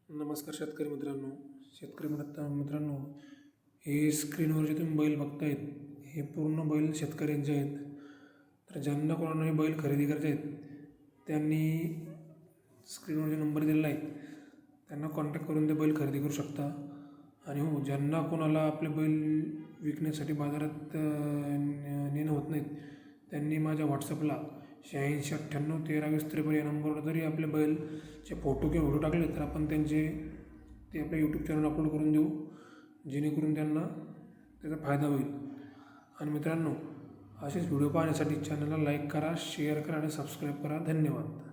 नमस्कार शेतकरी मित्रांनो. शेतकरी मित्रांनो, हे स्क्रीनवर जे तुम्ही बैल बघतायत हे पूर्ण बैल शेतकऱ्यांचे आहेत. तर ज्यांना कोणालाही बैल खरेदी करायचे आहेत त्यांनी स्क्रीनवर जो नंबर दिलेला आहे त्यांना कॉन्टॅक्ट करून ते बैल खरेदी करू शकता. आणि हो, ज्यांना कोणाला आपले बैल विकण्यासाठी बाजारात नेणं होत नाहीत त्यांनी माझ्या व्हॉट्सअपला 8698132053 या नंबरवर जरी आपले बैलचे फोटो किंवा व्हिडिओ टाकले तर आपण ते आपल्या यूट्यूब चॅनल अपलोड करून देऊ, जेणेकरून त्यांना त्याचा फायदा होईल. आणि मित्रांनो, असेच व्हिडिओ पाहण्यासाठी चॅनलला लाईक करा, शेअर करा आणि सबस्क्राईब करा. धन्यवाद.